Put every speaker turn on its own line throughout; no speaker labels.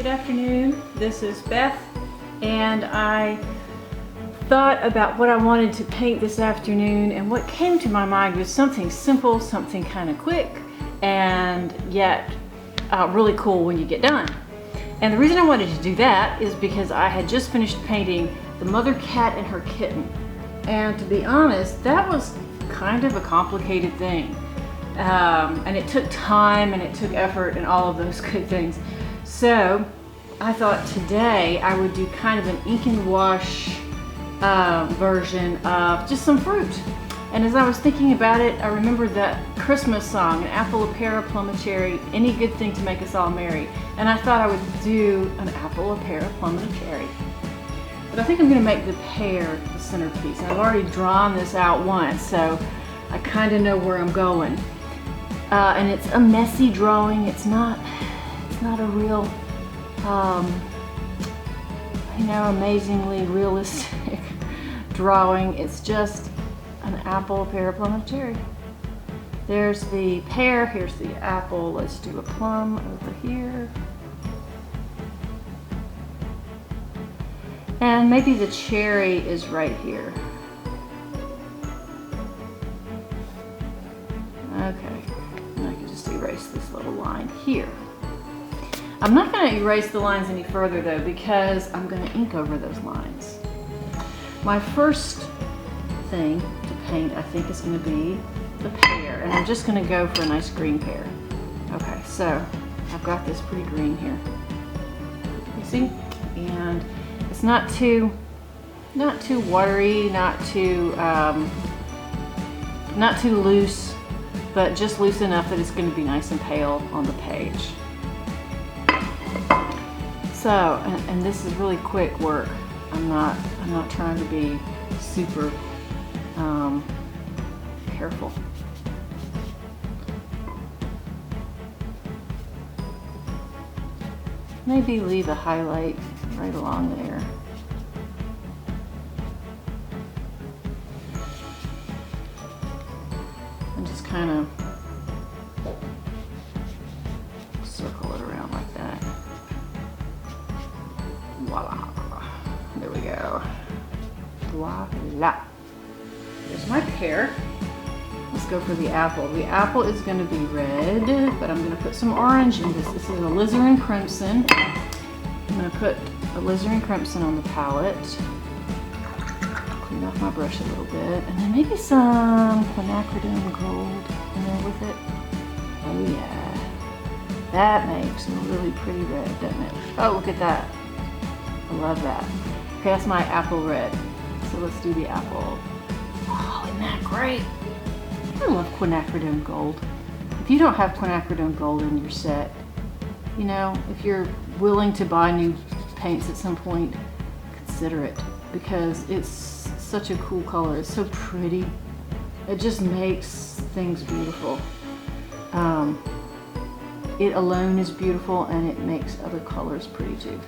Good afternoon, this is Beth, and I thought about what I wanted to paint this afternoon, and what came to my mind was something simple, something kind of quick, and yet really cool when you get done. And the reason I wanted to do that is because I had just finished painting the mother cat and her kitten. And to be honest, that was kind of a complicated thing. And it took time and it took effort and all of those good things. So I thought today I would do kind of an ink and wash version of just some fruit. And as I was thinking about it, I remembered that Christmas song, an apple, a pear, a plum, a cherry, any good thing to make us all merry. And I thought I would do an apple, a pear, a plum, and a cherry. But I think I'm gonna make the pear the centerpiece. And I've already drawn this out once, so I kind of know where I'm going. And it's a messy drawing. It's not a real, amazingly realistic drawing. It's just an apple, a pear, a plum, and a cherry. There's the pear, here's the apple. Let's do a plum over here. And maybe the cherry is right here. Okay, and I can just erase this little line here. I'm not going to erase the lines any further though, because I'm going to ink over those lines. My first thing to paint, I think, is going to be the pear, and I'm just going to go for a nice green pear. Okay, so I've got this pretty green here. You see? And it's not too watery, not too loose, but just loose enough that it's going to be nice and pale on the page. So, and this is really quick work. I'm not trying to be super careful. Maybe leave a highlight right along there. And just kind of circle it around like that. Voila. There we go. Voila. There's my pear. Let's go for the apple. The apple is going to be red, but I'm going to put some orange in this. This is a alizarin crimson. I'm going to put alizarin crimson on the palette. Clean off my brush a little bit, and then maybe some quinacridone gold in there with it. Oh yeah, that makes a really pretty red, doesn't it? Oh, look at that. I love that. Okay, that's my apple red. So let's do the apple. Oh, isn't that great? I love quinacridone gold. If you don't have quinacridone gold in your set, you know, if you're willing to buy new paints at some point, consider it, because it's such a cool color. It's so pretty. It just makes things beautiful. It alone is beautiful, and it makes other colors pretty too.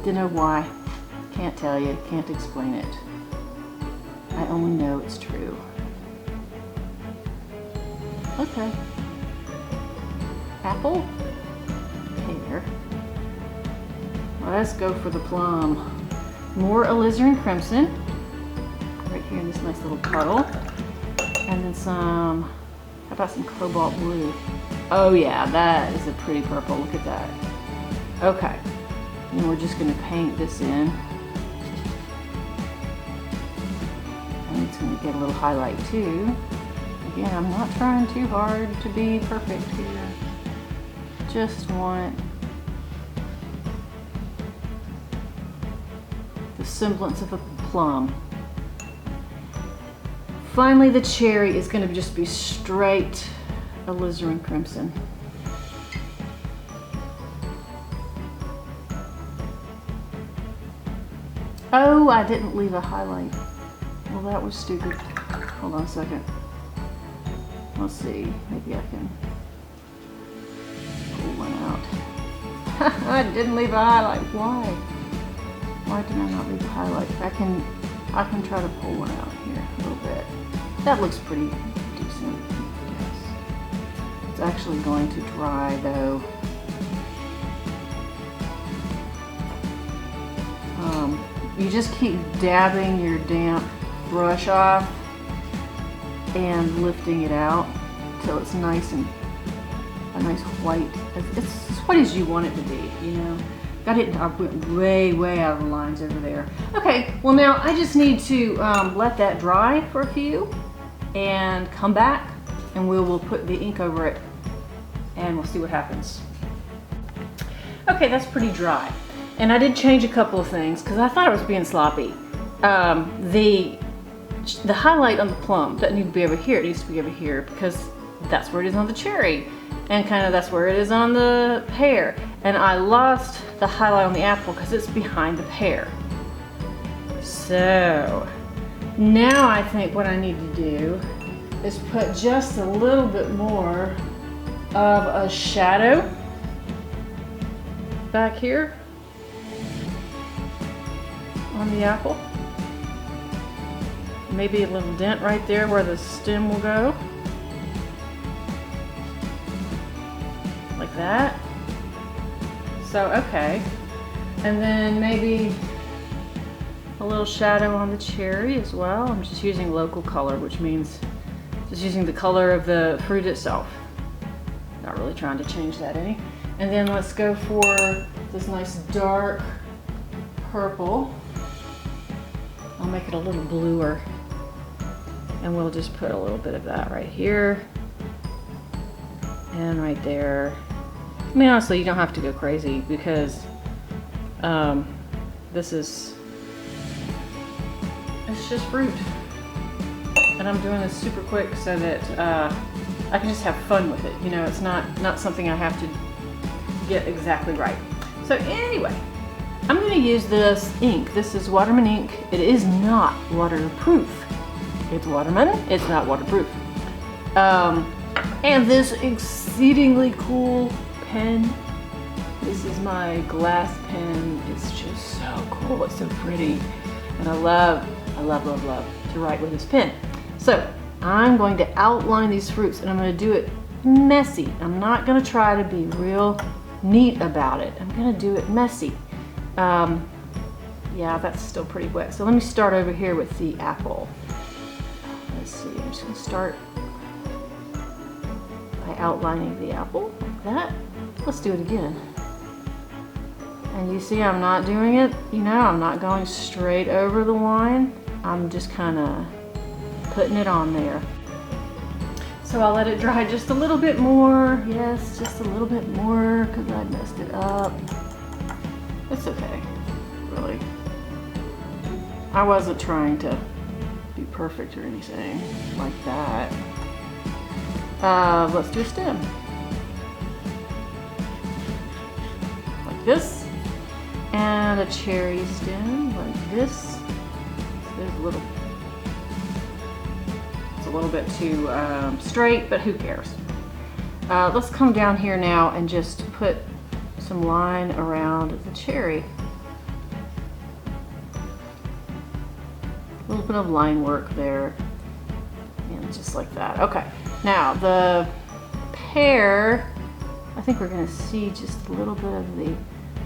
Don't know why. Can't tell you. Can't explain it. I only know it's true. Okay. Apple. Pear. Let's go for the plum. More alizarin crimson. Right here in this nice little puddle. And then some, how about some cobalt blue? Oh yeah, that is a pretty purple. Look at that. Okay. And we're just going to paint this in. And it's going to get a little highlight too. Again, I'm not trying too hard to be perfect here. Just want the semblance of a plum. Finally, the cherry is going to just be straight alizarin crimson. Oh, I didn't leave a highlight. Well, that was stupid. Hold on a second. Let's see, maybe I can pull one out. I didn't leave a highlight. Why? Why did I not leave a highlight? I can try to pull one out here a little bit. That looks pretty decent, I guess. It's actually going to dry though. you just keep dabbing your damp brush off and lifting it out till it's nice and a nice white. It's as white as you want it to be, you know. Got it. I went way out of the lines over there. Okay, well now I just need to let that dry for a few and come back and we'll put the ink over it and we'll see what happens. Okay, that's pretty dry. And I did change a couple of things because I thought I was being sloppy. The highlight on the plum doesn't need to be over here, it needs to be over here because that's where it is on the cherry. And kind of that's where it is on the pear. And I lost the highlight on the apple because it's behind the pear. So now I think what I need to do is put just a little bit more of a shadow back here on the apple. Maybe a little dent right there where the stem will go. Like that. So, okay. And then maybe a little shadow on the cherry as well. I'm just using local color, which means just using the color of the fruit itself. Not really trying to change that any. And then let's go for this nice dark purple. I'll make it a little bluer. And we'll just put a little bit of that right here. And right there. I mean, honestly, you don't have to go crazy because it's just fruit. And I'm doing this super quick so that I can just have fun with it. You know, it's not something I have to get exactly right. So anyway, I'm going to use this ink. This is watermelon ink. It is not waterproof. It's watermelon. It's not waterproof. And this exceedingly cool pen. This is my glass pen. It's just so cool. It's so pretty. And I love to write with this pen. So I'm going to outline these fruits and I'm going to do it messy. I'm not going to try to be real neat about it. I'm going to do it messy. Yeah, that's still pretty wet. So let me start over here with the apple. Let's see, I'm just going to start by outlining the apple like that. Let's do it again. And you see I'm not doing it, you know, I'm not going straight over the line. I'm just kind of putting it on there. So I'll let it dry just a little bit more. Yes, just a little bit more because I messed it up. It's okay, really. I wasn't trying to be perfect or anything like that. Let's do a stem. Like this. And a cherry stem like this. There's it's a little bit too straight, but who cares? Let's come down here now and just put some line around the cherry. A little bit of line work there. And just like that. Okay. Now the pear, I think we're going to see just a little bit of the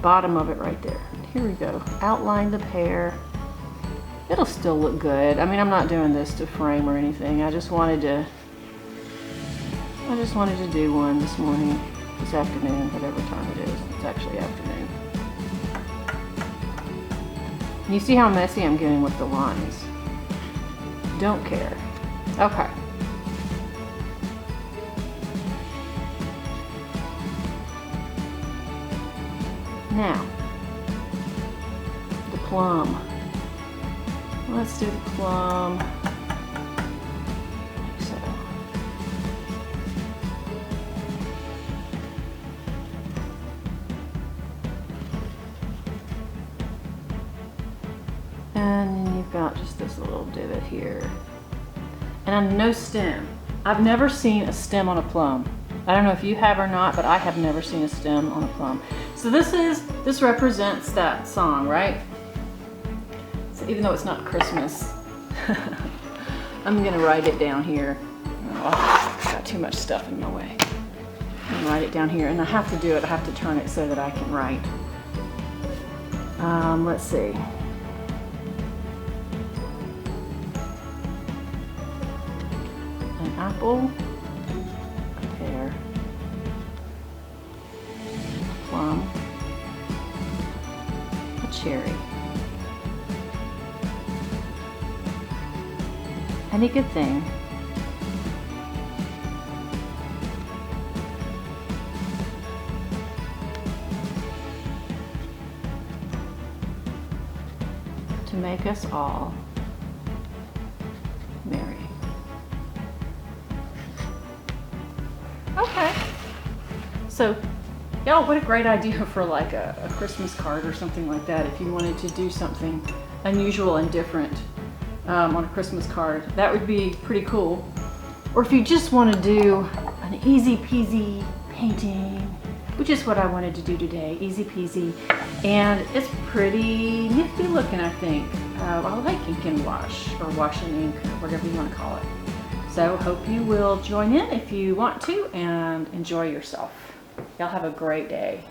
bottom of it right there. Here we go. Outline the pear. It'll still look good. I mean, I'm not doing this to frame or anything. I just wanted to do one this morning, this afternoon, whatever time it is. It's actually afternoon. You see how messy I'm getting with the lines. Don't care. Okay. Now, the plum. Let's do the plum. Like so. And then you've got just this little divot here. And no stem. I've never seen a stem on a plum. I don't know if you have or not, but I have never seen a stem on a plum. So this represents that song, right? So even though it's not Christmas, I'm gonna write it down here. Oh, I've got too much stuff in my way. I'm gonna write it down here, and I have to do it. I have to turn it so that I can write. Let's see. apple, a pear, a plum, a cherry. Any good thing. To make us all merry. Okay. So, y'all, what a great idea for like a Christmas card or something like that. If you wanted to do something unusual and different on a Christmas card, that would be pretty cool. Or if you just want to do an easy peasy painting, which is what I wanted to do today, easy peasy. And it's pretty nifty looking, I think. I like ink and wash, or wash and ink, or whatever you want to call it. So hope you will join in if you want to and enjoy yourself. Y'all have a great day.